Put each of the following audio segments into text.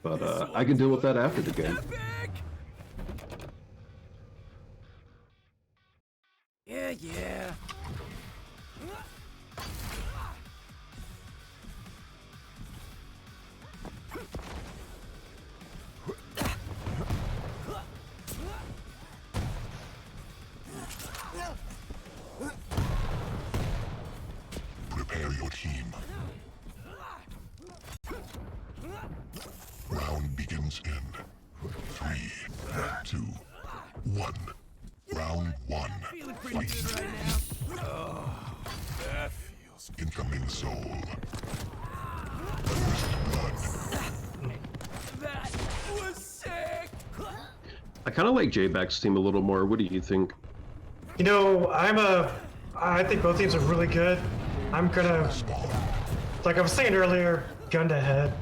But I can deal with that after the game. Yeah, yeah. Prepare your team. Round begins in 3, 2, 1. Round 1. Feeling pretty good right now. Oh, that feels good. Incoming soul. First blood. That was sick. I kind of like J-Back's team a little more. What do you think? You know, I think both teams are really good. I'm gonna, like I was saying earlier, gun to head.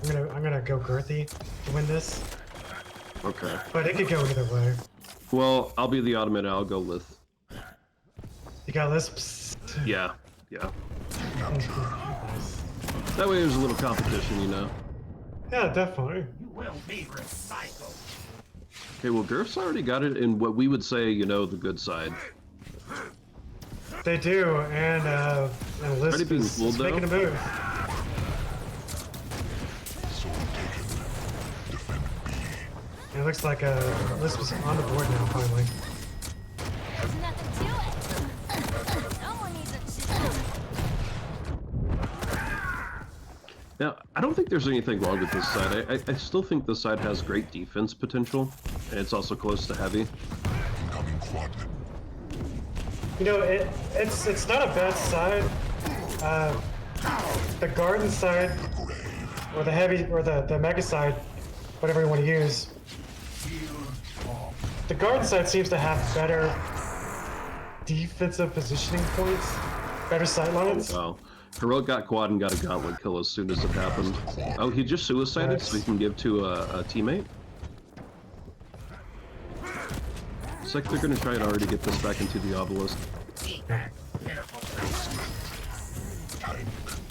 I'm gonna go Girthy to win this. Okay. But it could go either way. Well, I'll be the automated. I'll go Lith. You got lisps. Yeah. Yeah. Nice. That way there's a little competition, you know. Yeah, definitely. You will be recycled. Okay, well, Girth's already got it in what we would say, you know, the good side. They do, and Already Lisp being is fooled, making a though? move. Soul taken. Defend B. And it looks like Lisp is on the board now, finally. There's nothing to it. No one needs a chip. Now, I don't think there's anything wrong with this side. I still think this side has great defense potential, and it's also close to heavy. Incoming quad. You know, it's not a bad side. The garden side, or the heavy, or the mega side, whatever you want to use. The garden side seems to have better defensive positioning points, better sight lines. Wow. Heroic got quad and got a gauntlet kill as soon as it happened. Oh, he just suicided so he can give to a teammate? Looks like they're gonna try and already get this back into the obelisk.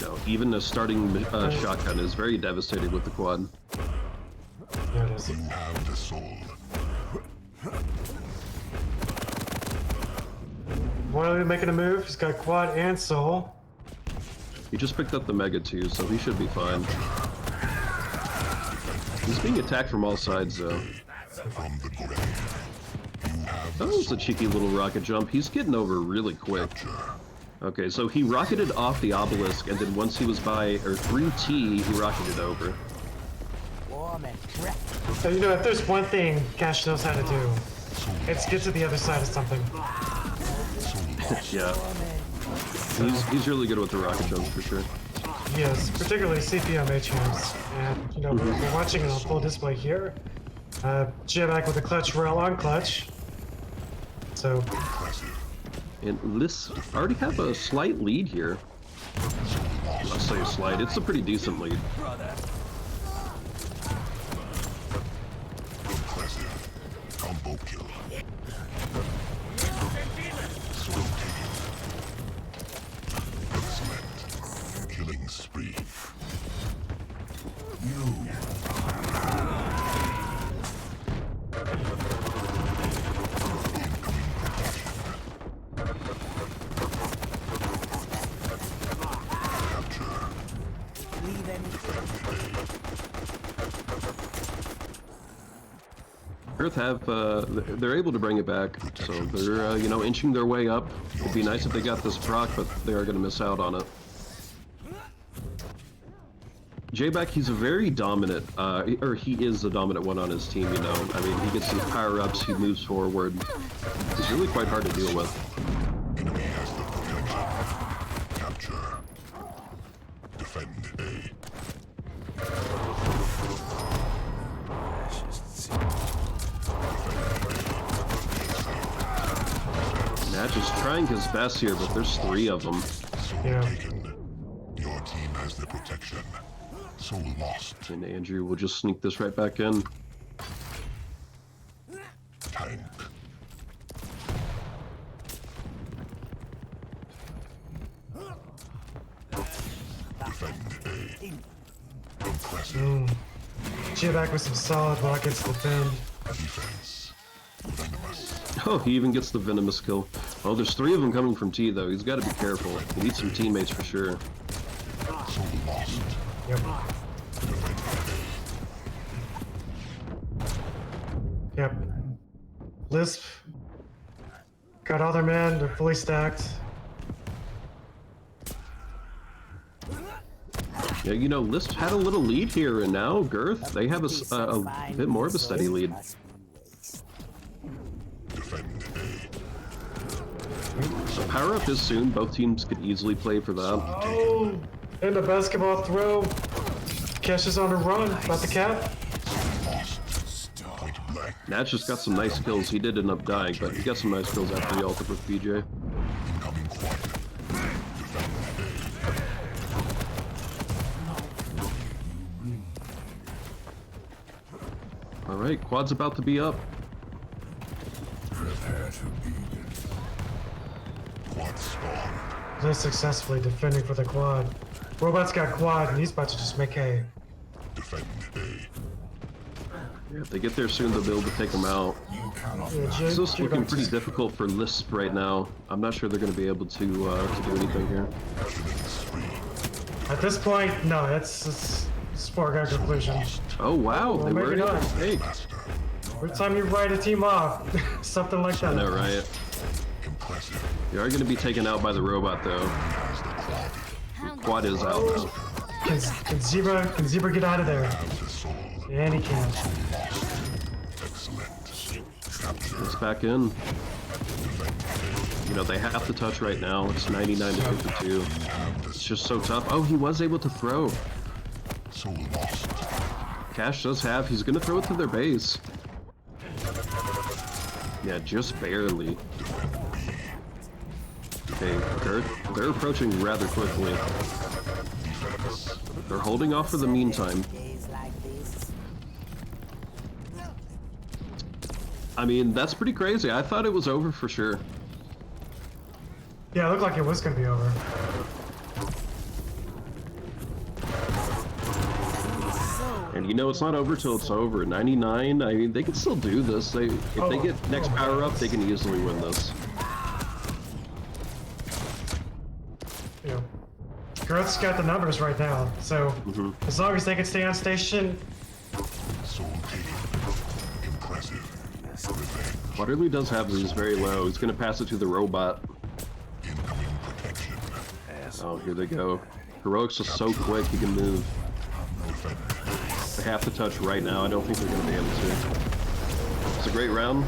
No, even a starting shotgun is very devastated with the quad. There it is. You have the soul. One making a move. He's got quad and soul. He just picked up the Mega too, so he should be fine. He's being attacked from all sides though. From the grave. You have That was a cheeky little rocket jump. He's getting over really quick. Okay, so he rocketed off the obelisk, and then once he was by, or through T, he rocketed over. Warm and crap. So, you know, if there's one thing Cash knows how to do, it's get to the other side of something. Yeah. He's really good with the rocket jumps for sure. Yes, particularly CPM HMs. And, you know, we're watching it on full display here. J-Back with a clutch rail on clutch. So, And Liss already have a slight lead here. I'll say a slight. It's a pretty decent lead. Brother. impressive. Combo kill. Soul taken. Excellent. Killing spree. Leave any. Earth have, they're able to bring it back, so they're, you know, inching their way up. It'd be nice if they got this proc, but they are going to miss out on it. J-Back, he's a very dominant, or he is the dominant one on his team, you know. I mean, he gets these power-ups, he moves forward. He's really quite hard to deal with. Enemy has the protection. Capture. Defend A. Natch is trying his best here, but there's 3 of them. Soul Yeah. taken. Your team has the protection. Soul lost. And Andrew will just sneak this right back in. Tank. Defend A. Impressive. J-Back with some solid rockets to defend. Defense. Venomous. Oh, he even gets the venomous kill. Oh, there's 3 of them coming from T, though. He's got to be careful. He needs some teammates for sure. So lost. Yep. Yep. Lithp got all their men. They're fully stacked. Yeah, you know, Lithp had a little lead here, and now Girth, they have a bit more of a steady lead. Defend So power up is soon. Both teams could easily play for that. Oh! And the basketball throw. Cash is on the run. About the cap. Point blank. Natch just got some nice kills. He did end up dying, but he got some nice kills after he ulted with BJ. Incoming quad. Alright, quad's about to be up. Quad spawn. They're successfully defending for the quad. Robot's got quad, and he's about to just make A. Defend A. Yeah, if they get there soon, they'll be able to take him out. Yeah, It's just looking J-Back pretty difficult for Lithp right now. I'm not sure they're going to be able to do anything here. At this point, no, it's foregone conclusion. Oh wow, they maybe were able not. to take. Every time you write a team off, something like that. I know, right? Impressive. They are going to be taken out by the robot, though. Quad is out now. Can Zebra get out of there? The soul. And he can. Excellent. Capture. It's back in. You know, they have to touch right now. It's 99 to 52. It's just so tough. Oh, he was able to throw. So lost. Cash does have. He's going to throw it to their base. Yeah, just barely. Okay, they're approaching rather quickly. They're holding off for the meantime. I mean, that's pretty crazy. I thought it was over for sure. Yeah, it looked like it was gonna be over. And you know it's not over till it's over. 99, I mean, they can still do this. If they get next power up, they can easily win this. You know, Girth's got the numbers right now, so as long as they can stay on station, Soul taken. Impressive. Revenge. Waterloo does have these very low. He's going to pass it to the robot. Incoming protection. Oh, here they go. Heroic's just so quick, he can move. They have to touch right now. I don't think they're going to be able to. It's a great round.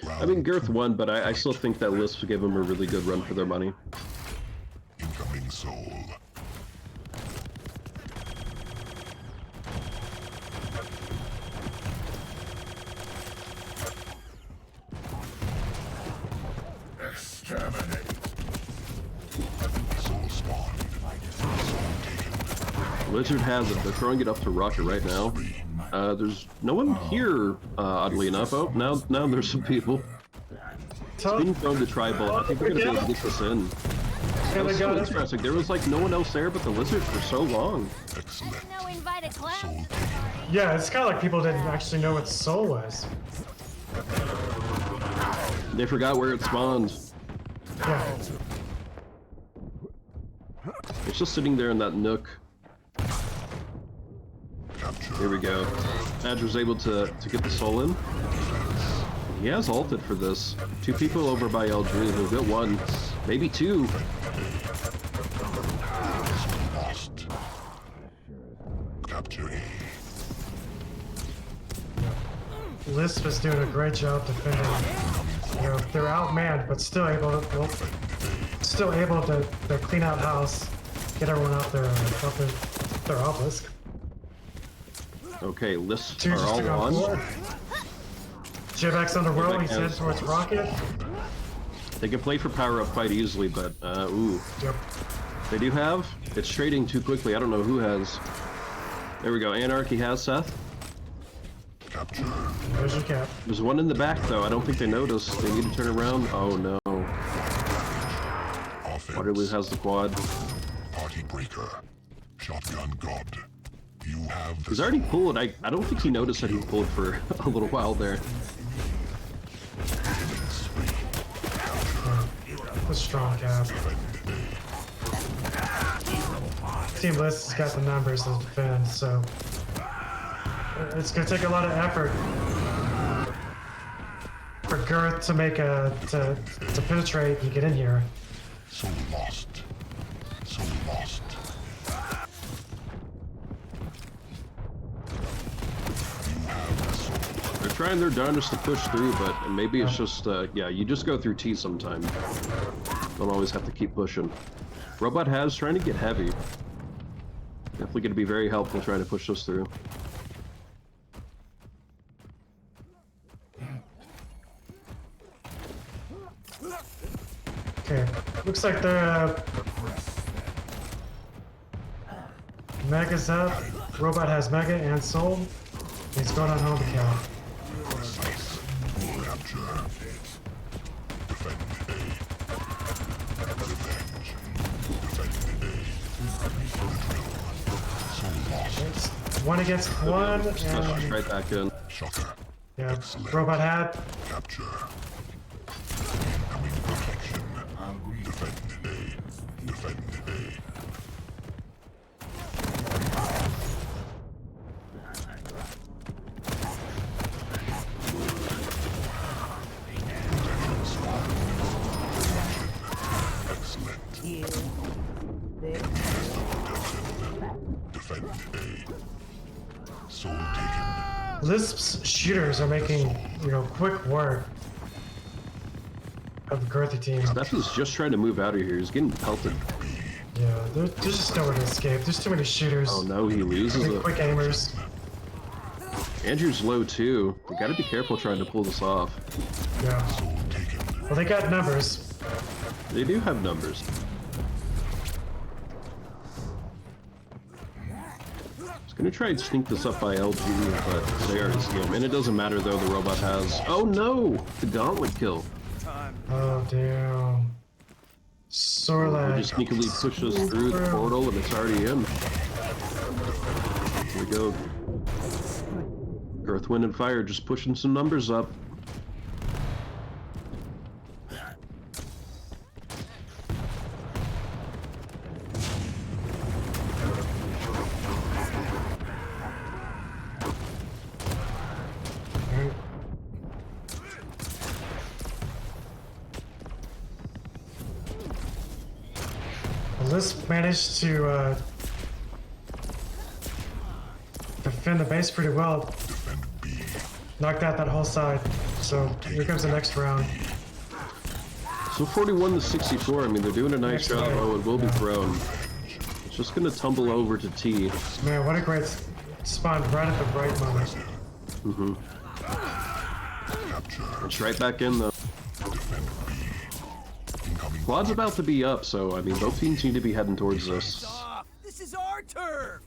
I mean, Girth won, but I still think that Lithp gave them a really good run for their money. Incoming soul. Exterminate. Soul spawned. Soul taken. Lizard has it. They're throwing it up to Rocket right now. There's no one here, oddly enough. Oh, now there's some people. It's being thrown to tribal. I think we're gonna be able to get this in. That was so interesting. There was like no one else there but the lizard for so long. Excellent. No invited Soul clowns. taken. yeah, it's kind of like people didn't actually know what Soul was. They forgot where it spawned. Yeah. It's just sitting there in that nook. Capture. Here we go. Badger's able to get the soul in. He has ulted for this. 2 people over by LG. He'll get 1, maybe 2. Lost. Capture A. Lithp is doing a great job defending. You know, they're outmanned, but still able to clean out house, get everyone off their obelisk. Okay, lists Two are just all took on on. board. J-Back's on the roll, he's heading towards Rocket. They can play for power up quite easily, but ooh. Yep. They do have. It's trading too quickly. I don't know who has. There we go. Anarchy has Seth. Capture. There's your cap. There's one in the back though. I don't think they noticed. They need to turn around. Oh no. Waterloo has the quad. Party breaker. Shotgun god. You have the He's already pulled. I don't think he noticed that he pulled for a little while there. A strong cap. Team List has got the numbers to defend, so it's gonna take a lot of effort for Girth to make to penetrate and get in here. so lost. So lost. They're trying their darndest to push through, but maybe it's just, yeah, you just go through T sometime. Don't always have to keep pushing. Robot has trying to get heavy. Definitely going to be very helpful trying to push us through. Okay, looks like they're Mega's up. Robot has Mega and Soul. He's going on home to kill. Capture. Defend A. Revenge. Defend A. So lost. It's 1 against 1, Push and right back in. Shocker. yeah, Excellent. Robot had. Capture. Incoming protection. Defend A. Defend A. Excellent. Defend A. Soul taken. Lisp's shooters are making, quick work of the Girthy team. Stephen's just trying to move out of here. He's getting pelted. Yeah, there's just nowhere to escape. There's too many shooters. Oh no, he loses Big it. quick aimers. Andrew's low too. We gotta be careful trying to pull this off. Yeah. Soul taken. Well, they got numbers. They do have numbers. He's gonna try and sneak this up by LG, but they already see him. And it doesn't matter though, the robot has... Oh no! The gauntlet kill. Oh, damn. He Sorlag. just sneakily pushes through the portal and it's already in. Here we go. GirthWindandFire just pushing some numbers up. Lisp managed to defend the base pretty well. Defend B. Knocked out that whole side. So here comes the next round. So 41 to 64, I mean, they're doing a nice job. Oh, it will be thrown. It's just gonna tumble over to T. Man, what a great spawn right at the right moment. It's right back in though. Quad's about to be up, so I mean, both teams need to be heading towards this. This is our turf.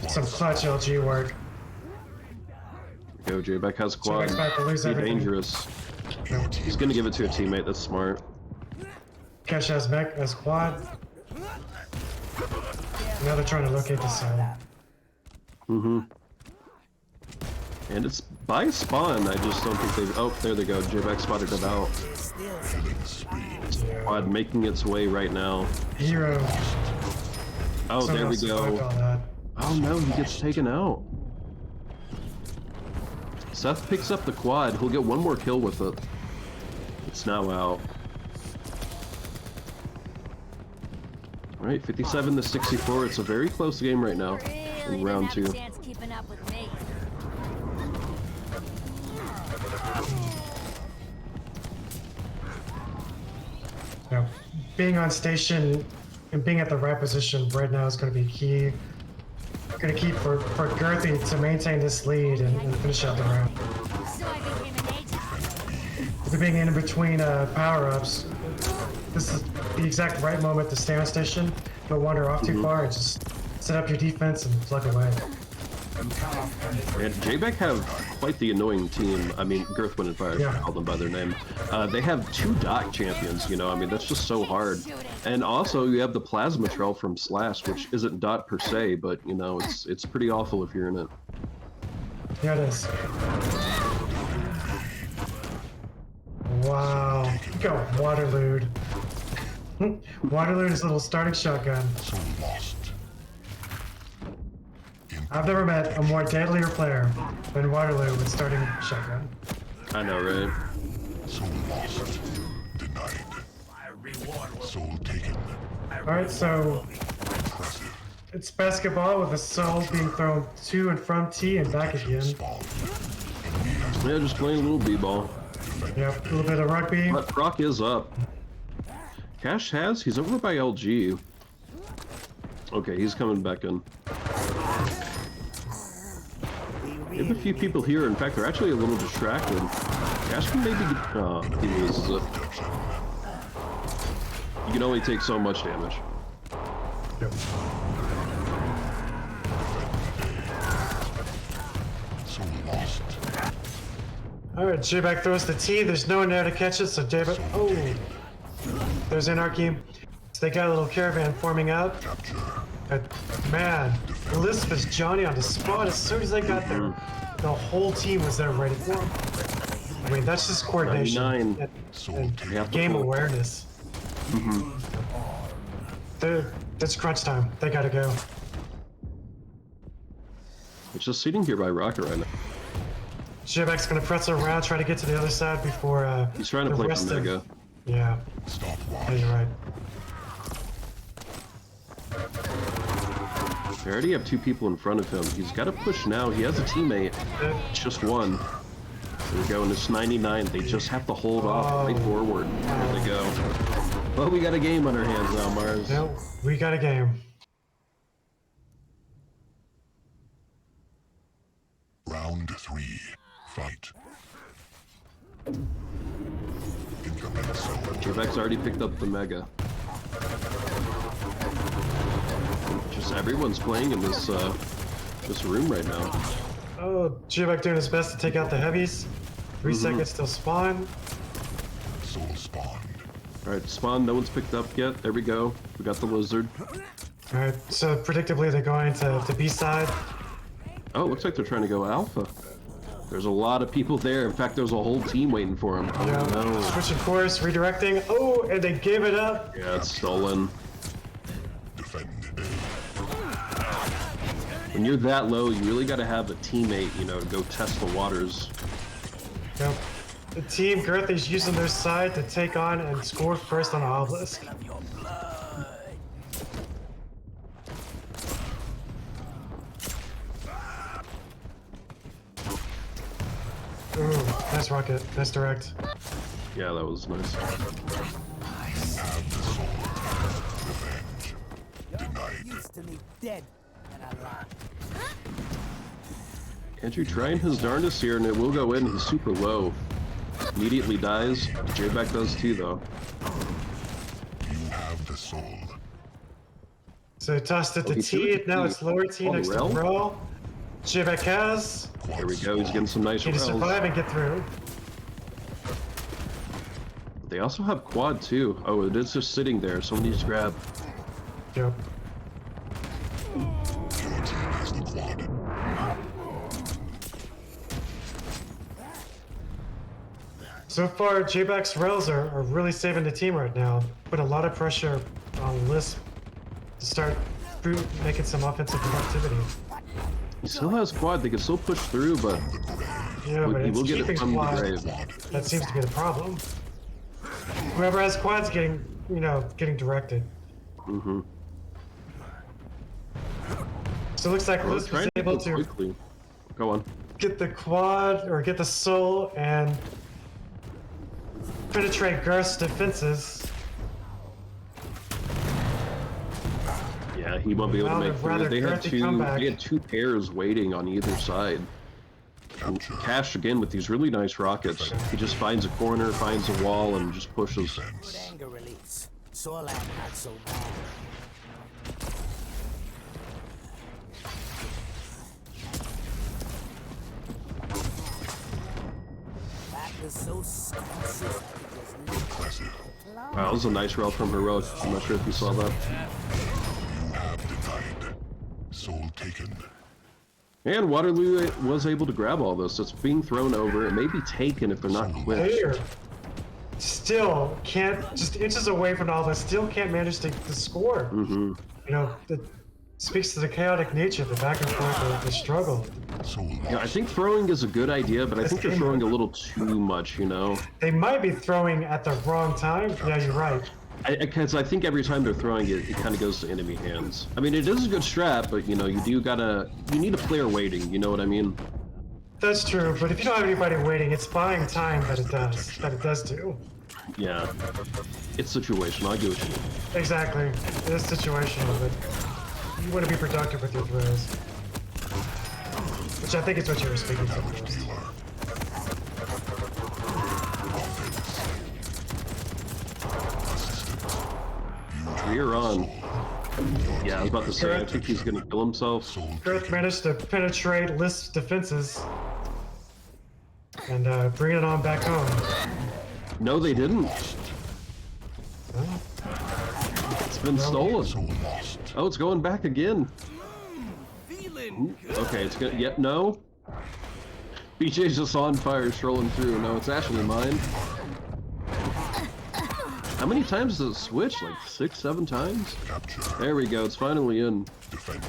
Some clutch LG work. Go, J-Back has quad. J-Back's about to lose Be everything. dangerous. He's gonna give it to a teammate, that's smart. Kesh has mech as quad. Now they're trying to locate the side. And it's by spawn, I just don't think they've... Oh, there they go, J-Back spotted it out. Quad making its way right now. Hero. Oh, there we Somehow survived go. all that. Oh no, he gets taken out. Seth picks up the quad, he'll get one more kill with it. It's now out. Alright, 57 to 64, it's a very close game right now in round 2. Chance keeping up with me. Being on station and being at the right position right now is going to be key. Going to keep for Girthy to maintain this lead and finish out the round. So I became an agent. With being in between power-ups, this is the exact right moment to stay on station. Don't wander off too far and just set up your defense and plug away. And JBEC have quite the annoying team. I mean, GirthWindandFire, Yeah. I call them by their name. They have 2 dot champions, you know, I mean, that's just so hard. And also, you have the Plasma Trail from Slash, which isn't dot per se, but, you know, it's pretty awful if you're in it. Yeah, it is. Wow. You got Waterlooed. Waterlooed is a little starting shotgun. So lost. I've never met a more deadlier player than Waterloo with starting shotgun. I know, right? So lost. Denied. Soul taken. Alright, so Impressive. it's basketball with a soul being thrown to and from T and back again. Spawn. Yeah, just playing a little b-ball. Yep, a little bit of rugby. But Proc is up. Cash has? He's over by LG. Okay, he's coming back in. We have a few people here. In fact, they're actually a little distracted. Cash can maybe get... Oh, he loses it. You can only take so much damage. Yep. So lost. Alright, J-Back throws the T. There's no one there to catch it, so J-Back... Oh! There's Anarchy. So they got a little caravan forming up. But, man, Lithp is Johnny on the spot. As soon as they got there, the whole team was there ready for him. I mean, that's just coordination 99. and game awareness. It's crunch time. They gotta go. It's just sitting here by Rocket right now. J-Back's gonna press around, try to get to the other side before He's trying to the play rest for of- Mega. Yeah, Stop yeah, watch. you're right. They already have 2 people in front of him. He's got to push now. He has a teammate. It's just one. There we go, and it's 99. They just have to hold off right forward. There they go. Well, we got a game on our hands now, Mars. No, we got a game. Round 3. Fight. Incoming soul. Trebek's already picked up the Mega. Just everyone's playing in this this room right now. Oh, J-Back doing his best to take out the heavies. 3 seconds till spawn. Soul spawned. Alright, spawn, no one's picked up yet. There we go. We got the lizard. Alright, so predictably they're going to B side. Oh, it looks like they're trying to go alpha. There's a lot of people there. In fact, there's a whole team waiting for him. Oh, Yeah, no. switching course, redirecting. Oh, and they gave it up. Yeah, it's stolen. Defend. When you're that low, you really got to have a teammate, you know, to go test the waters. Yep. The team Girth is using their side to take on and score first on the obelisk. Ooh, nice rocket, nice direct. Yeah, that was nice. Have the soul. Revenge. Denied. Used to me dead and alive. Andrew trying his darndest here, and it will go in. He's super low. Immediately dies. J-Back does too, though. You have the soul. So tossed it to he threw T, it to now T. it's lower T Oh, next to Rel? Rel. J-Back has. There we go. He's getting some nice Need to rails. survive and get through. They also have quad too. Oh, it is just sitting there. Someone needs to grab. Yep. Your team has the quad. So far, J-Back's Rels are really saving the team right now. Put a lot of pressure on Lithp to start making some offensive productivity. He still has quad. They can still push through, but Yeah, but he it's will get it keeping from the quad. grave. That seems to be the problem. Whoever has quad's getting, getting directed. Mm-hmm. So it looks like Well, Lithp trying was to able go to quickly. Go on. get the quad or get the soul and penetrate Girth's defenses. Yeah, he won't be able to Round make of through. rather They had girthy comeback. they had 2 pairs waiting on either side. And Cash again with these really nice rockets. He just finds a corner, finds a wall, and just pushes. Good anger release. Soul am not so bad. is so consistent. Impressive. Wow, that was a nice route from Heroic. I'm not sure if you saw that. You have denied. Soul taken. And Waterloo was able to grab all this. It's being thrown over. It may be taken if they're not quick. Here. Still can't, just inches away from all this, still can't manage to score. Mm-hmm. You know, it speaks to the chaotic nature, the back and forth, the struggle. Soul lost. Yeah, I think throwing is a good idea, but I think they're throwing a little too much, you know? They might be throwing at the wrong time. Yeah, you're right. Because I think every time they're throwing it, it kind of goes to enemy hands. I mean, it is a good strat, but you know, you need a player waiting, you know what I mean? That's true, but if you don't have anybody waiting, it's buying time that it does do. Yeah. It's situational, I get what you mean. Exactly. It is situational, but you want to be productive with your throws. Which I think is what you were speaking to first. We're on. Yeah, I was about to say, I think he's gonna kill himself. Girth managed to penetrate Lithp's defenses and bring it on back home. No, they didn't. Well, It's been stolen. Soul lost. Oh, it's going back again. Feeling good. Okay, it's gonna. Yep, no. BJ's just on fire, strolling through. No, it's actually mine. How many times does it switch? Like 6, 7 times? Capture. There we go. It's finally in. Defend.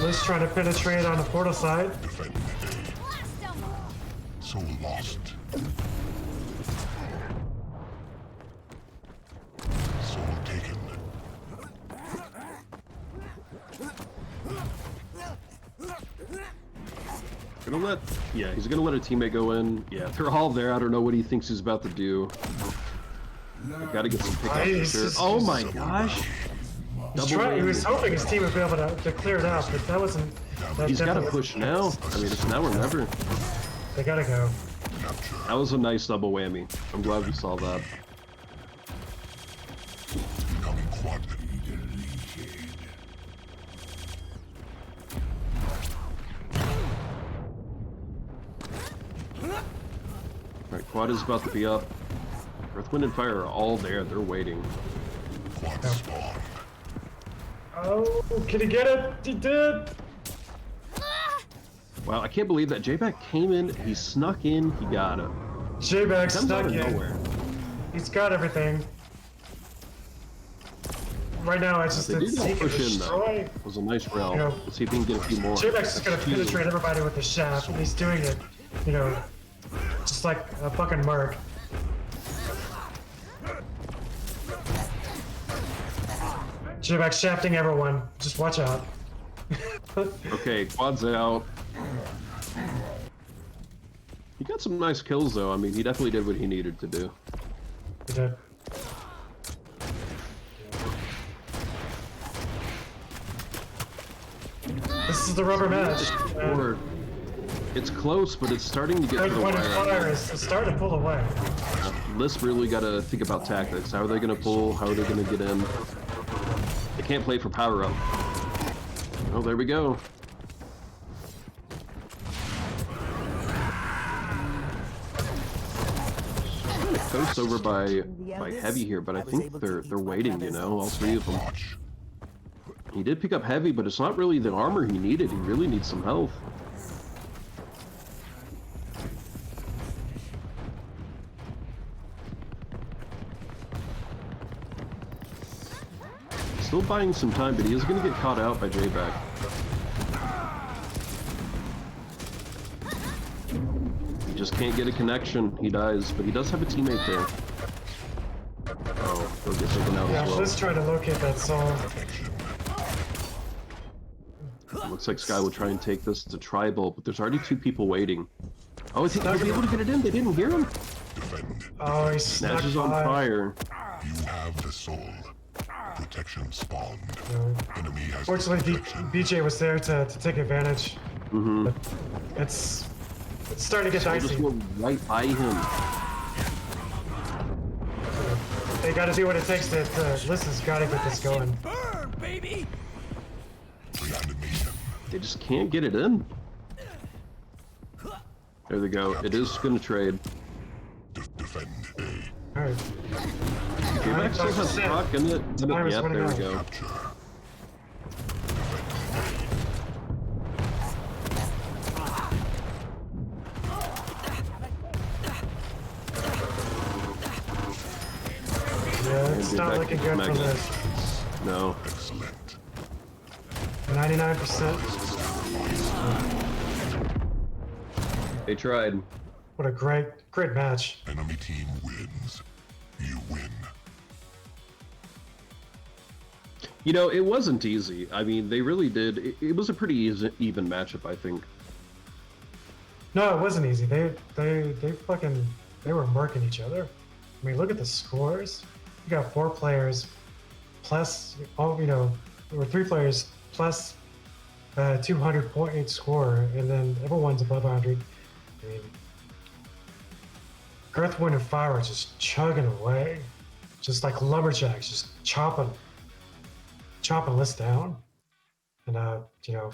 Lith's trying to penetrate on the portal side. Defend. Blast 'em. Soul lost. Soul taken. Yeah, he's gonna let a teammate go in. Yeah, they're all there. I don't know what he thinks he's about to do. I gotta get some pickup for He's sure. just- Oh my gosh! He was hoping his team would be able to clear it out, but that wasn't. That He's gotta definitely push now. I mean, it's now or never. They gotta go. That was a nice double whammy. I'm glad we saw that. Becoming quad. Alright, quad is about to be up. GirthWindandFire are all there. They're waiting. Quad spawn. Oh, can he get it? He did. Wow, I can't believe that. J-Back came in, he snuck in, he got it. J-Back Comes out stuck of in. nowhere. He's got everything. Right now, it's just They that did he not can push in though. destroy. It was a nice round. You know, Let's see if he can get a few more. J-Back's just gonna penetrate everybody with the shaft, and he's doing it, you know, just like a fucking merc. J-Back's shafting everyone. Just watch out. Okay, quad's out. He got some nice kills though. I mean, he definitely did what he needed to do. He did. This is the rubber match. Or it's close, but it's starting to get to the GirthWindandFire wire. is starting to pull away. Lithp really got to think about tactics. How are they going to pull? How are they going to get in? They can't play for power up. Oh, there we go. Kind of coast over by heavy here, but I think they're waiting. You know, all three of them. Watch. He did pick up heavy, but it's not really the armor he needed. He really needs some health. Still buying some time, but he is going to get caught out by J-Back. He just can't get a connection. He dies, but he does have a teammate there. Oh, he'll get taken out Yeah, as well. let's try to locate that soul. Looks like Sky will try and take this to tribal, but there's already 2 people waiting. Oh, is he going to be able to get it in? They didn't hear him. Defend. Oh, he's stuck Snatch is on by. fire. You have the soul. Protection spawned. No. Enemy has Fortunately, the protection. BJ was there to take advantage. Mm-hmm. But it's starting to get Just dicey. went right by him. They got to do what it takes to. Lith's got to get this going. baby! Reanimation. They just can't get it in. There they go. It is going to trade. Defend A. Alright. Quebec still has rock in it. Time is Yep, running there we out. go. Capture. Yeah, it's not Quebec looking good for magnet. this. No. Excellent. 99%. They tried. What a great match. Enemy team wins. You win. You know, it wasn't easy. I mean, they really did. It was a pretty even matchup, I think. No, it wasn't easy. They fucking were murking each other. I mean, look at the scores. You got 4 players plus, oh, you know, there were 3 players plus 200-point score, and then everyone's above 100. I mean, GirthWindandFire are just chugging away, just like lumberjacks, just chopping lists down. And you know,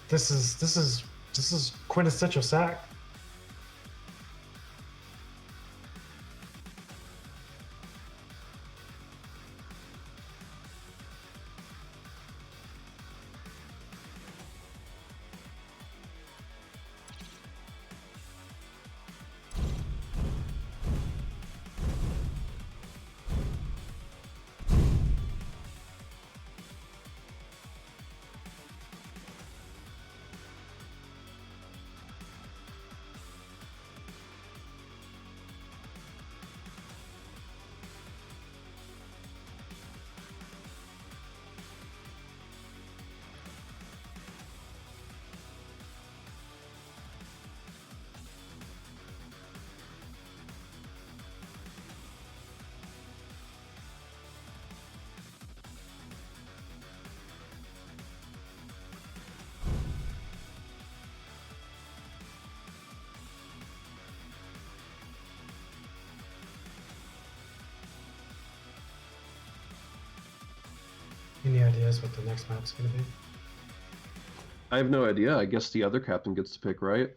this is quintessential sack. Any ideas what the next map's gonna be? I have no idea. I guess the other captain gets to pick, right?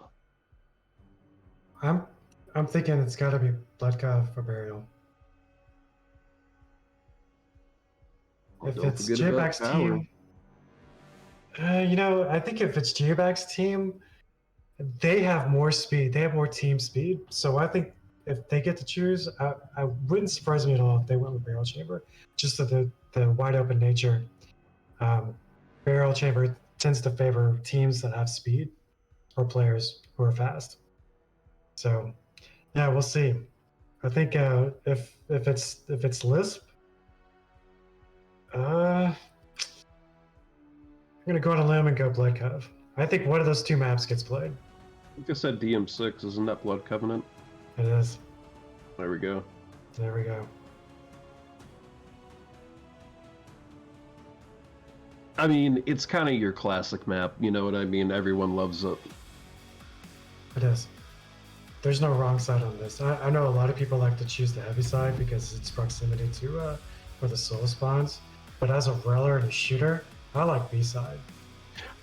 I'm thinking it's gotta be Bloodcov for Burial. Well, If don't it's forget about Geoback's power. team, you know, I think if it's Geoback's team, they have more speed. They have more team speed. So I think if they get to choose, I wouldn't surprise me at all if they went with Barrel Chamber, just the wide open nature. Barrel Chamber tends to favor teams that have speed or players who are fast. So yeah, we'll see. I think if it's Lisp, I'm gonna go on a limb and go Blood Cove. I think one of those 2 maps gets played. I think I said DM6. Isn't that Blood Covenant? It is. There we go. There we go. I mean, it's kind of your classic map. You know what I mean? Everyone loves it. It is. There's no wrong side on this. I know a lot of people like to choose the heavy side because it's proximity to where the soul spawns. But as a reller and a shooter, I like B side.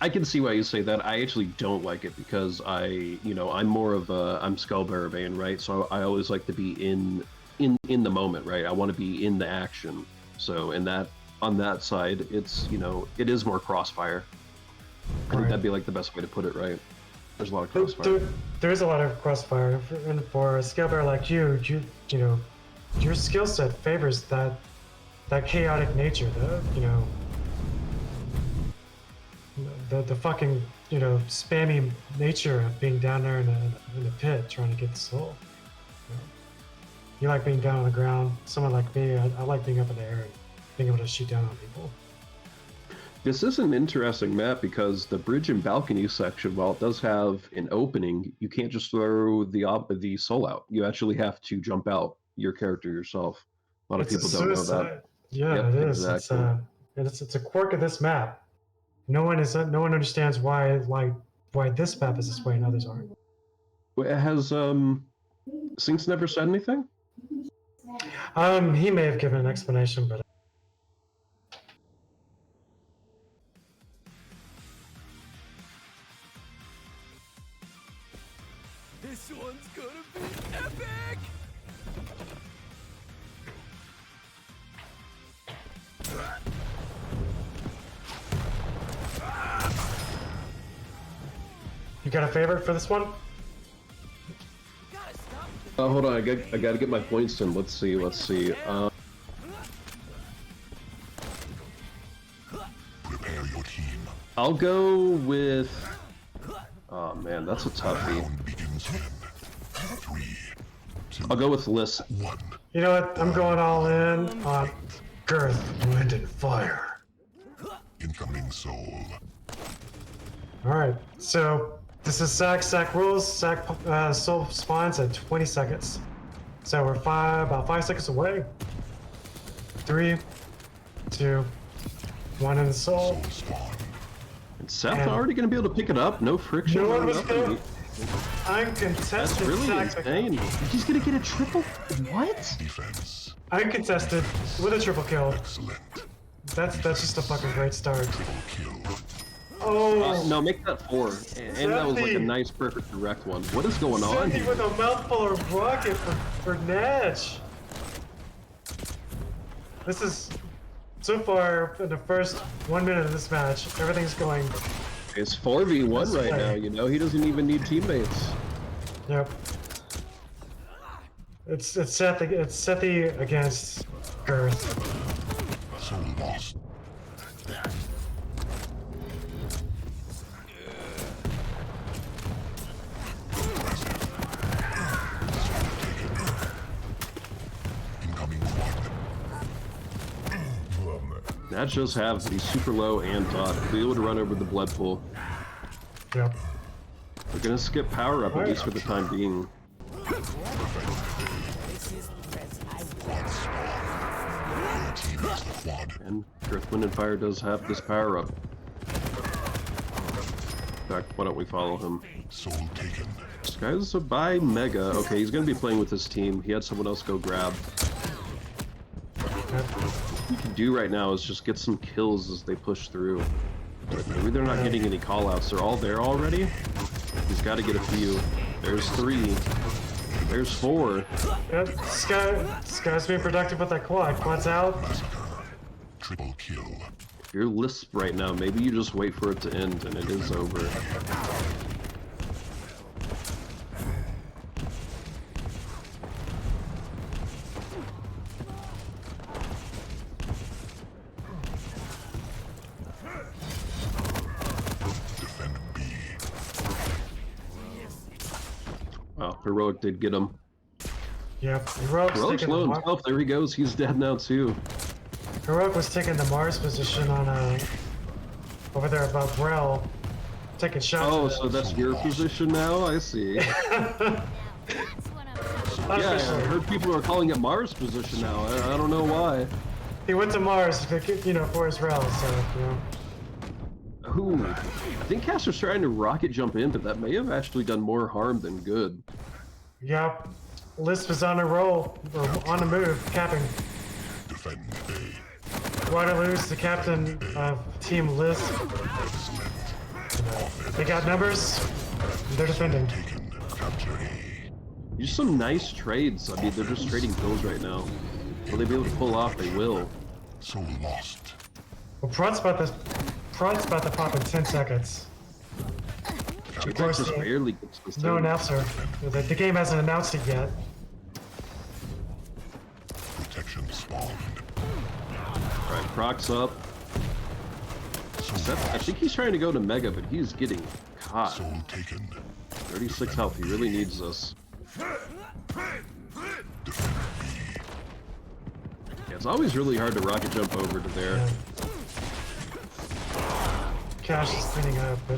I can see why you say that. I actually don't like it because I'm more of I'm Skullbearer Bane, right? So I always like to be in the moment, right? I want to be in the action. So on that side, it's, it is more crossfire. I think that'd be like the best way to put it, right? There's a lot of crossfire. There is a lot of crossfire, and for a Skullbearer like you know, your skill set favors that chaotic nature, the fucking spammy nature of being down there in a pit trying to get the soul. You like being down on the ground. Someone like me, I like being up in the air and being able to shoot down on people. This is an interesting map because the bridge and balcony section, while it does have an opening, you can't just throw the soul out. You actually have to jump out your character yourself. A lot of people don't know that. Yeah, Yep, it is. exactly. It's a quirk of this map. No one understands why this map is this way and others aren't. Has Sinks never said anything? He may have given an explanation, but This one's gonna be epic! You got a favorite for this one? Hold on, I gotta get my points in. Let's see. Prepare your team. I'll go with. Oh man, that's a toughie. Round begins in 3, 2, I'll go with Lithp. 1. You know what? I'm going all in on Girth, Wind, and Fire. Incoming soul. Alright, so this is Sack rules. Sack soul spawns at 20 seconds. So we're about 5 seconds away. 3, 2, 1 in the soul. Soul spawn. And Seth already gonna be able to pick it up. No friction. No one no was nothing. there. Uncontested That's really Sack insane. He's gonna get a triple. What? Defense. Uncontested with a triple kill. Excellent. That's just a fucking great start. Kill. Oh, No, make that 4. And that was like a Sethy. nice, perfect direct one. What is going on Sethy here? with a mouthful of rocket for Natch. This is so far in the first 1 minute of this match. Everything's going. It's 4v1 right way. now, you know? He doesn't even need teammates. Yep. It's Sethy against Girth. Soul lost. Incoming quad. That just have to be super low and dot. Be able to run over the blood pool. Yep. We're gonna skip power up at least for the time being. This is the best I Your team has the quad. And GirthWindandFire does have this power up. In fact, why don't we follow him? Soul taken. This guy's a buy mega. Okay, he's gonna be playing with his team. He had someone else go grab. What we can do right now is just get some kills as they push through. But maybe they're not getting any callouts. They're all there already. He's got to get a few. There's 3. There's 4. Yep. This guy's being productive with that quad. Quad's out. Massacre. Triple kill. If you're Lithp right now, maybe you just wait for it to end and it is over. Defend B. Wow, Heroic did get him. Yep. Heroic's Heroic's taking low the himself. There he goes. He's dead now too. Heroic was taking the Mars position on over there above Rel, taking shots. Oh, at so it. that's your position now? I see. That's what I'm talking about. Yeah, I Unofficially. heard people are calling it Mars position now. I don't know why. He went to Mars, for his Rel, so Ooh, I think Caster's trying to rocket jump in, but that may have actually done more harm than good. Yep. Lisp is on a roll, or on the move, capping. Defend A. Waterloo's the captain of Team Lisp. They got numbers. They're defending. Taken. Capture A. Just some nice trades. I mean, they're just trading kills right now. Will they be able to pull off? They will. Soul lost. Well, Prod's about to pop in 10 seconds. Of course, just barely gets this No in. announcer. The game hasn't announced it yet. Protection spawned. Alright, Proc's up. Soul Seth, I lost. think he's trying to go to Mega, but he's getting caught. Soul taken. 36 health. He really needs this. Yeah, it's always really hard to rocket jump over to there. Yeah. Cash is cleaning up. B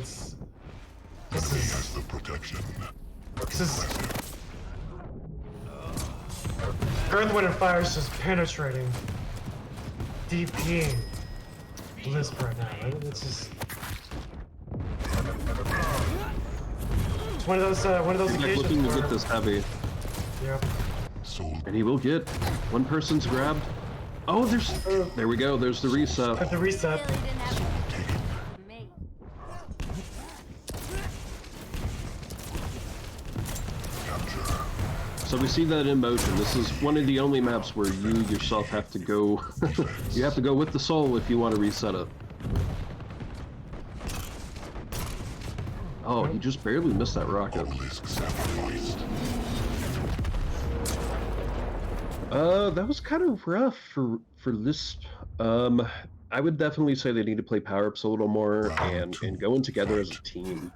has the protection. This is GirthWindandFire is just penetrating, DPing Lisp right now. Right? It's just it's one of those He's like occasions looking to where, get this heavy. yeah. Soul And he will get. One person's grabbed. Oh, there we go. There's the reset. At the reset. Really didn't have me. So we see that in motion. This is one of the only maps where you yourself have to go. You have to go with the soul if you want to reset it. Oh, he just barely missed that rocket. That was kind of rough for Lisp. I would definitely say they need to play power-ups a little more and go in together as a team.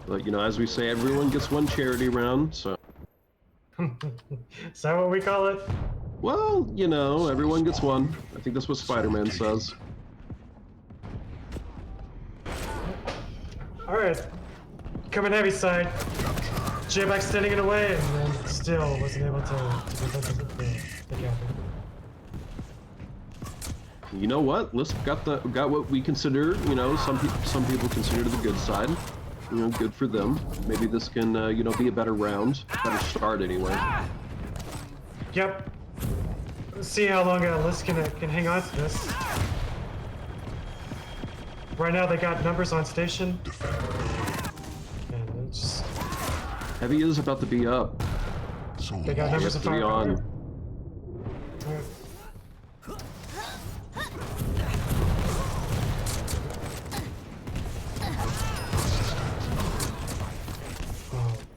But, you know, as we say, everyone gets one charity round, so... Is that what we call it? Well, you know, everyone gets one. I think that's what Spider-Man says. Alright. Coming heavy side. J-Back standing in the way, and then still wasn't able to prevent the gap. You know what? Lisp got what we consider, you know, some people consider the good side. You know, good for them. Maybe this can, you know, be a better round, better start anyway. Yep. Let's see how long Lisp can hang on to this. Right now they got numbers on station. And it's... Heavy is about to be up. They got numbers of fire. On.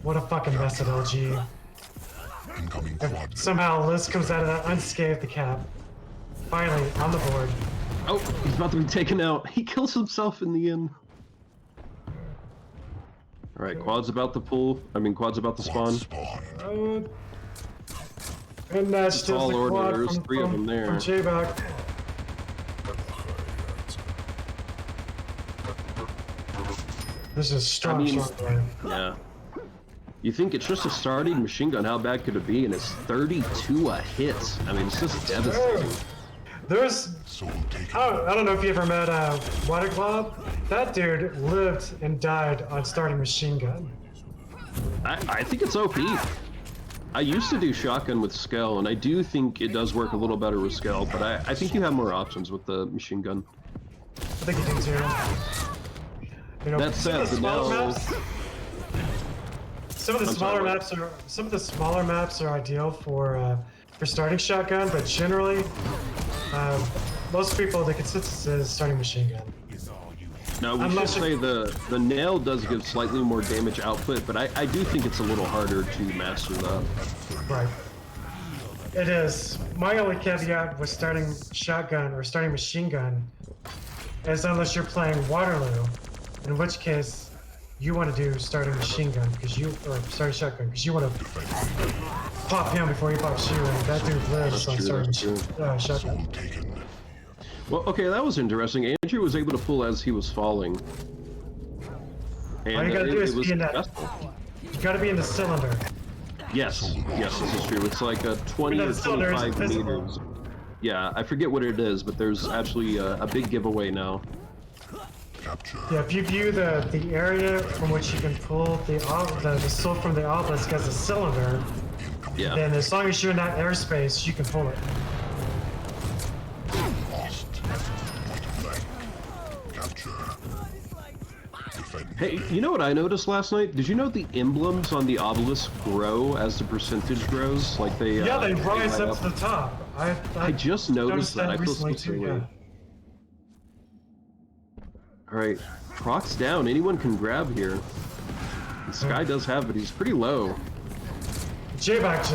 What a fucking mess at LG. Somehow Liz comes out of that unscathed, the cap. Finally, on the board. Oh, he's about to be taken out. He kills himself in the end. Alright, Quad's about to pull. Quad's about to spawn. And that's just all the order. quad There's three of them there. From J-Back. This is strong, strong. Yeah. You think it's just a starting machine gun, how bad could it be? And it's 32 a hit. I mean, it's just devastating. There's... I don't know if you ever met Water Glob. That dude lived and died on starting machine gun. I think it's OP. I used to do shotgun with Skell, and I do think it does work a little better with Skell, but I think you have more options with the machine gun. I think you do too. You know, that said, some of the smaller maps are ideal for starting shotgun, but generally, most people the consensus is starting machine gun. Now we should say the nail does give slightly more damage output, but I do think it's a little harder to master that. Right. It is. My only caveat with starting shotgun or starting machine gun is unless you're playing Waterloo, in which case you want to do starting machine gun or starting shotgun because you want to pop him before he pops you, and that dude lives on starting shotgun. Well, okay, that was interesting. Andrew was able to pull as he was falling. And all you gotta do is be in that. You gotta be in the cylinder. Yes, yes, this is true. It's like a 20 or 25 meters. Yeah, I forget what it is, but there's actually a big giveaway now. Yeah, if you view the area from which you can pull the soul from the obelisk as a cylinder, yeah, then as long as you're in that airspace, you can pull it. Hey, you know what I noticed last night? Did you know the emblems on the obelisk grow as the percentage grows? Like they they rise up to the top. I just noticed that. I feel so silly. Yeah. Alright, Proc's down. Anyone can grab here. And Sky does have, but he's pretty low. J-Back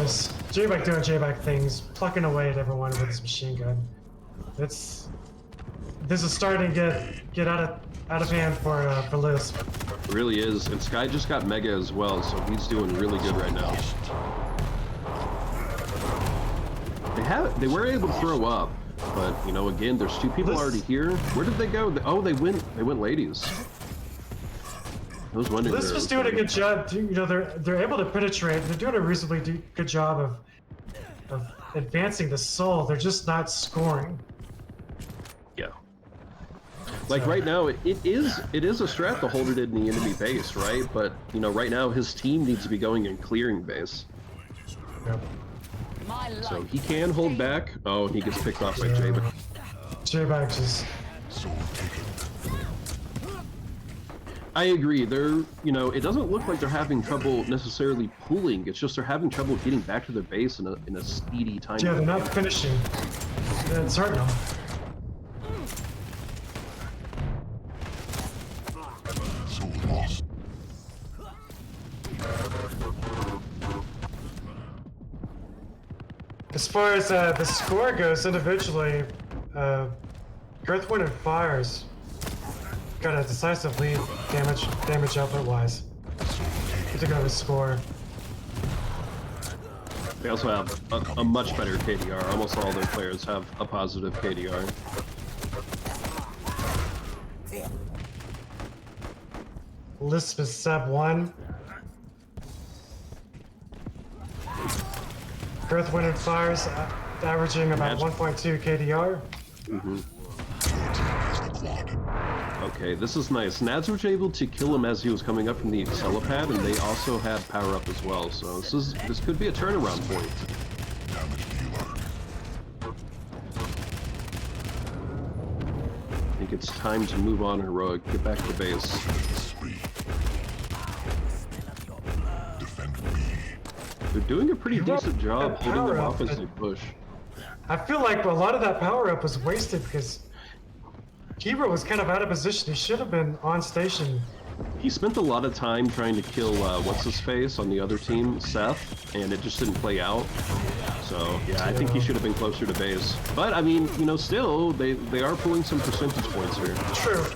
doing J-Back things, plucking away at everyone with his machine gun. This is starting to get out of hand for Lisp. It really is, and Sky just got Mega as well, so he's doing really good right now. They were able to throw up, but you know, again, there's two people already here. Where did they go? Oh, they went ladies. I was wondering. Lisp is doing a good job. You know, they're able to penetrate. They're doing a reasonably good job of advancing the soul. They're just not scoring. Yeah. Like right now, it is a strat to hold it in the enemy base, right? But you know, right now his team needs to be going and clearing base. Yep. So he can hold back. Oh, and he gets picked off by J-Back. J-Bag just... Soul taken. I agree. They're, you know, it doesn't look like they're having trouble necessarily pulling. It's just they're having trouble getting back to their base in a speedy time. Yeah, they're not finishing. Yeah, it's hurting them. Soul lost. As far as the score goes individually, GirthWindandFire's got a decisive lead damage output-wise. Particularly the score. They also have a much better KDR. Almost all their players have a positive KDR. Lithp is sub 1. GirthWindandFire's averaging about 1.2 KDR. Okay, this is nice. Nads was able to kill him as he was coming up from the Accelipad, and they also had power up as well. So this could be a turnaround point. Damage dealer. I think it's time to move on, Heroic. Get back to base. Spree. Defend me. They're doing a pretty decent job holding them off as they push. I feel like a lot of that power up was wasted because Kira was kind of out of position. He should have been on station. He spent a lot of time trying to kill what's-his-face on the other team, Seth, and it just didn't play out. So, yeah, I think he should have been closer to base. But, I mean, you know, still, they are pulling some percentage points here. True.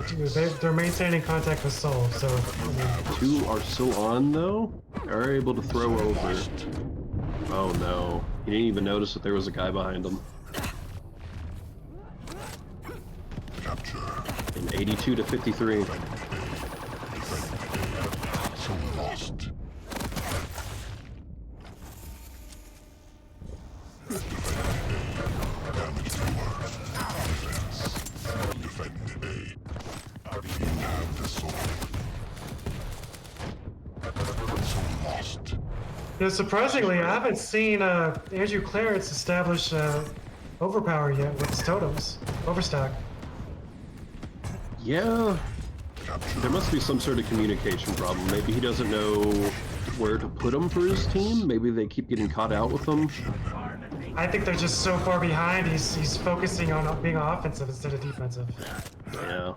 Dude, they're maintaining contact with Soul, so... I mean, 2 are still on, though. Are able to throw over. Oh, no. He didn't even notice that there was a guy behind him. Capture. And 82 to 53. Soul lost. Damage dealer. Defense. Defend A. You have the soul. Soul lost. yeah, surprisingly, I haven't seen Andrew Clarence establish overpower yet with his totems. Overstack. Yeah, there must be some sort of communication problem. Maybe he doesn't know where to put them for his team. Maybe they keep getting caught out with them. I think they're just so far behind, he's focusing on being offensive instead of defensive. Yeah.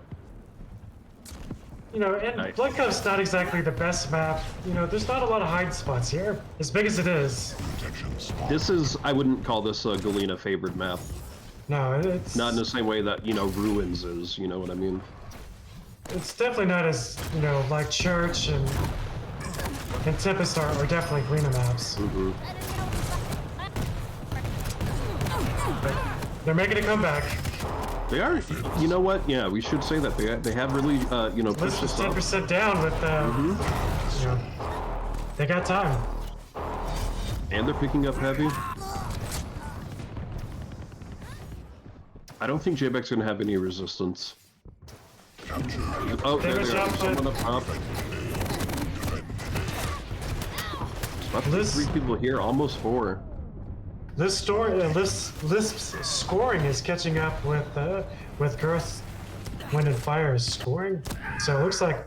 You know, and Blood Cup's not exactly the best map. You know, there's not a lot of hide spots here, as big as it is. Protection spawn. This is, I wouldn't call this a Galena favored map. No, it's Not in the same way that, you know, Ruins is, you know what I mean? It's definitely not as, you know, like Church and Tempest are definitely greener maps. But they're making a comeback. They are, you know what? Yeah, we should say that they have really, you know, pushed List is this up. 10% down with, you know, they got time. And they're picking up heavy. I don't think J-Back's gonna have any resistance. Oh, there they are. Someone up top. About Liz- 3 people here, almost 4. Lisp's scoring is catching up with GirthWindandFire's scoring. So it looks like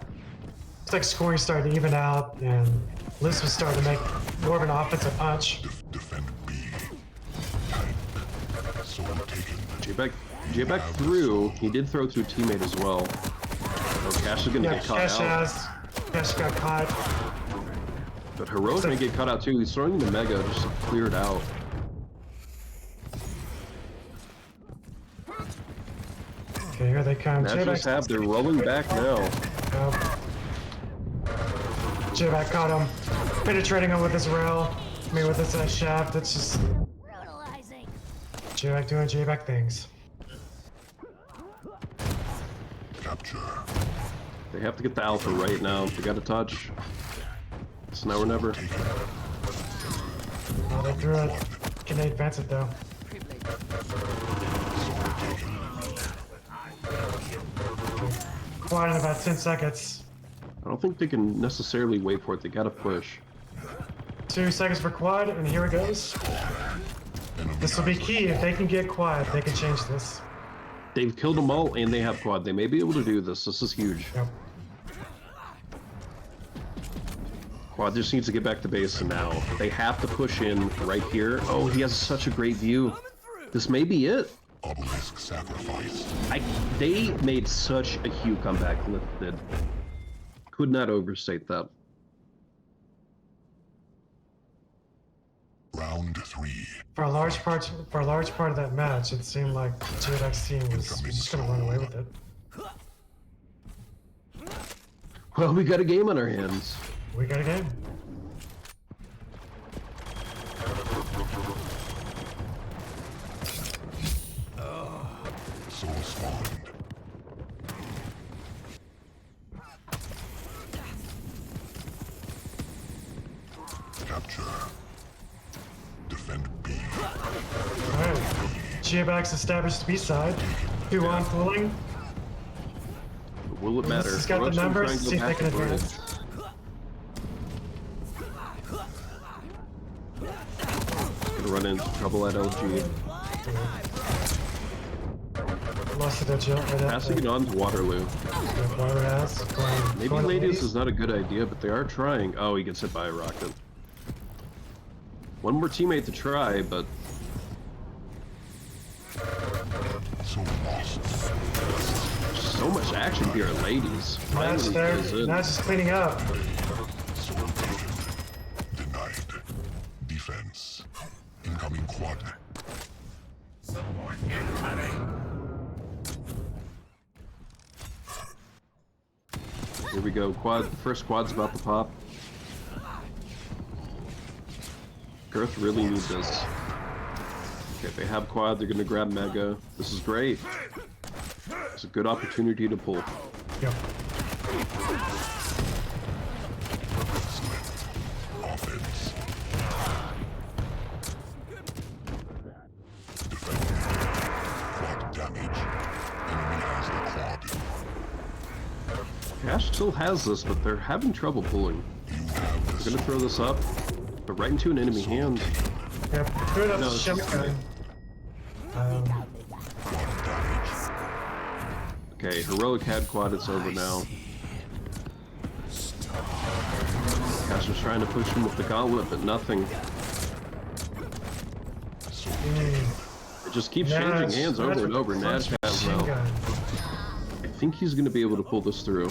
scoring's starting to even out, and Lisp is starting to make more of an offensive punch. Defend B. Soul taken. J-Back threw. He did throw through teammate as well. Oh, Cash is gonna get caught out. Cash got caught. But Heroic's gonna get caught out too. He's throwing the Mega just to clear it out. Okay, here they come. They're rolling back now. J-Back caught him, penetrating him with his rail. I mean, with his shaft. It's just Brutalizing. J-Back doing J-Back things. Capture. They have to get the Alpha right now. They got a touch. It's now or never. Oh, they drew it. Can they advance it though? Quad in about 10 seconds. I don't think they can necessarily wait for it. They gotta push. 2 seconds for quad, and here it goes. This will be key. If they can get quiet, they can change this. They've killed them all, and they have quad. They may be able to do this. This is huge. Yep. Quad just needs to get back to base now. They have to push in right here. Oh, he has such a great view. This may be it. Obelisk sacrifice. They made such a huge comeback. Lithp did. Could not overstate that. Round 3. For a large part of that match, it seemed like GirthWindand's team was just gonna run away with it. Well, we got a game on our hands. We got a game. Soul spawned. Capture. Defend B. Alright. GirthWindand's established B side. 2-on pulling. Will it matter? This has got the Russian numbers. trying to See if go they back can and forth. advance. Gonna run into trouble at LG. Lost it at Jill. Passing it on to Waterloo. Maybe Ladies is not a good idea, but they are trying. Oh, he gets hit by a rocket. One more teammate to try, but So lost. so much action here at Ladies. That's Finally there. goes in. Now just cleaning up. Soul taken. Denied. Defense. Incoming quad. Here we go. Quad. First quad's about to pop. Girth really need this. Okay, if they have quad, they're gonna grab Mega. This is great. It's a good opportunity to pull. Yep. Offense. Defend. Quad damage. Enemy has the quad. Cash still has this, but they're having trouble pulling. They're gonna throw this up, but right into an enemy hand. Yep. Good up No, the it's shotgun. Okay, heroic had quad, it's over now. Cash was trying to push him with the gauntlet, but nothing. It just keeps changing hands over and over. Nash has now. I think he's gonna be able to pull this through.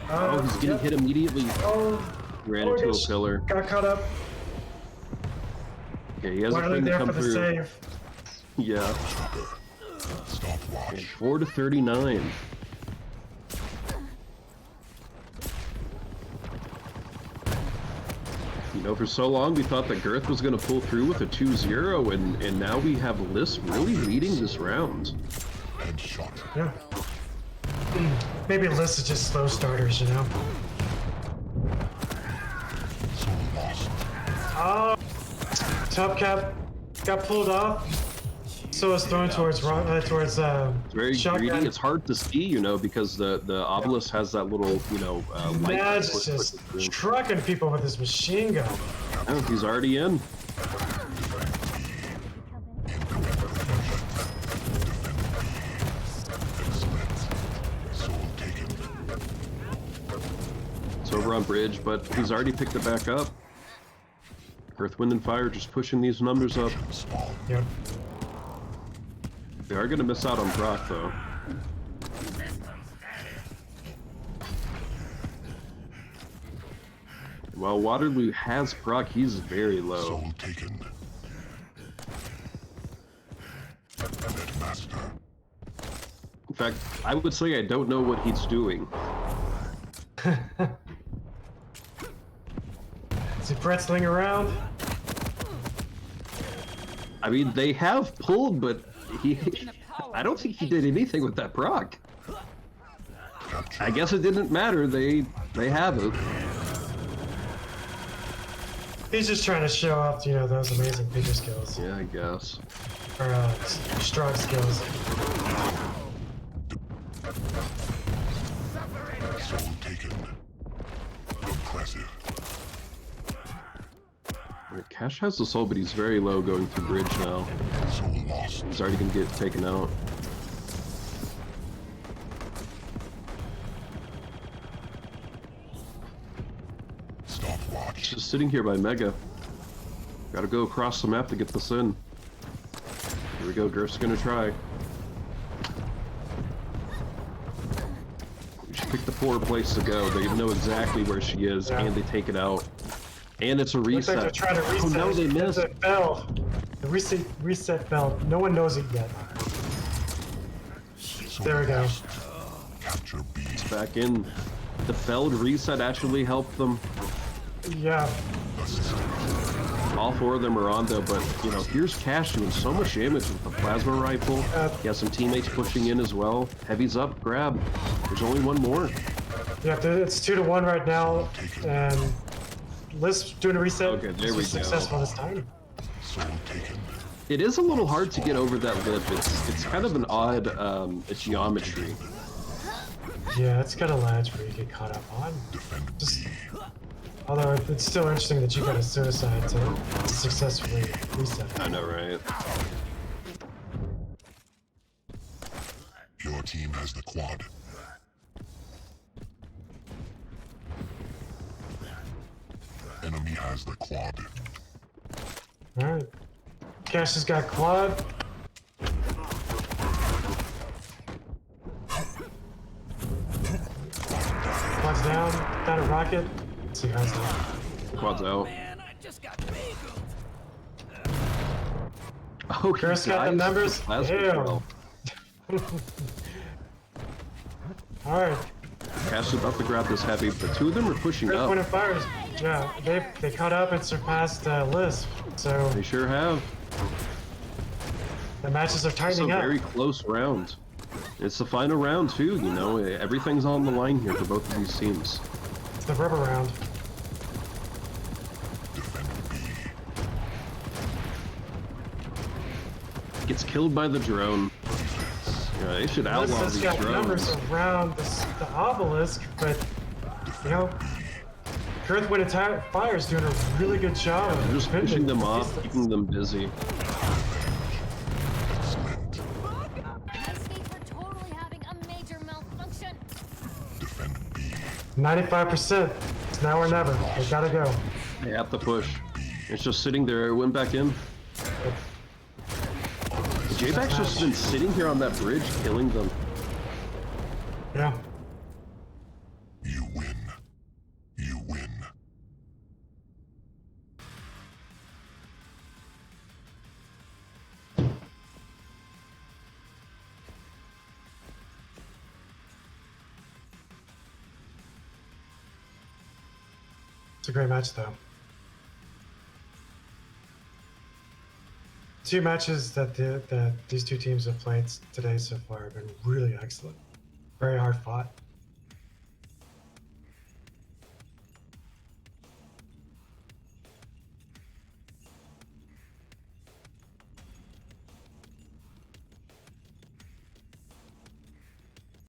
Oh, he's getting hit immediately. Oh, Ran into a pillar. got caught up. Okay, he has a Finally friend to there come for the through. save. Yeah. Stopwatch. Okay, 4-39. You know, for so long we thought that Girth was going to pull through with a 2-0, and now we have Lithp really leading this round. Headshot. Yeah. Maybe List is just slow starters, you know? So lost. Oh, top cap got pulled off. So it's thrown towards It's very shotgun. greedy. It's hard to see, you know, because the obelisk has that little, you know, light. Mad's that just pushes through. trucking people with his machine gun. Oh, he's already in. Soul taken. It's over on bridge, but he's already picked it back up. GirthWindandFire just pushing these numbers up. Spawn. Yep. They are going to miss out on proc, though. While Waterloo has proc, he's very low. Soul taken. Netmaster. In fact, I would say I don't know what he's doing. Is he pretzeling around? I mean, they have pulled, but I don't think he did anything with that proc. Capture. I guess it didn't matter. They have it. He's just trying to show off, you know, those amazing figure skills. Yeah, I guess. Or, strong skills. Soul taken. Impressive. Cash has the soul, but he's very low going through bridge now. So lost. He's already gonna get taken out. Stopwatch. Just sitting here by Mega. Gotta go across the map to get this in. Here we go, Girth's gonna try. We should pick the poor place to go. They know exactly where she is, and they take it out. And it's a Looks like reset. they're trying to reset. Oh no, they missed. It fell. The reset fell. No one knows it yet. So There we go. lost. Capture B. It's back in. The failed reset actually helped them. Yeah. All four of them are on though, but you know, here's Cash doing so much damage with the plasma rifle. He has some teammates pushing in as well. Heavy's up, grab. There's only one more. Yeah, it's 2-1 right now, and Lithp doing a reset. Okay, there we go. Successful this time. Soul taken. It is a little hard to get over that lip. It's kind of an odd geometry. Yeah, it's got a ledge where you get caught up on. Defend Just, B. although it's still interesting that you got a suicide to successfully reset. I know, right? Your team has the quad. Enemy has the quad. Alright. Cash has got quad. Quad's down. Down a rocket. Let's see how's that. Quad's out. Man, I just got bagelled. Oh, he Girth's got the dies numbers. with plasma Damn. trail. Alright. Cash is about to grab this heavy, but two of them are pushing up. GirthWindandFire. Yeah, they caught up and surpassed Lithp. So They sure have. the matches are It's a tightening up. very close round. It's the final round too, you know. Everything's on the line here for both of these teams. It's the rubber round. Gets killed by the drone. Yeah, they should outlaw Lithp's these got numbers drones. around the obelisk, but you know, GirthWindandFire is doing a really good job of Just defending pushing them the off, distance. keeping them busy. My skates were totally having a major malfunction. Defend B. 95%. It's now or never. They gotta go. They have to push. It's just sitting there. It went back in. J-Back's just been sitting here on that bridge, killing them. Yeah. You win. You win. It's a great match, though. Two matches that these two teams have played today so far have been really excellent. Very hard fought.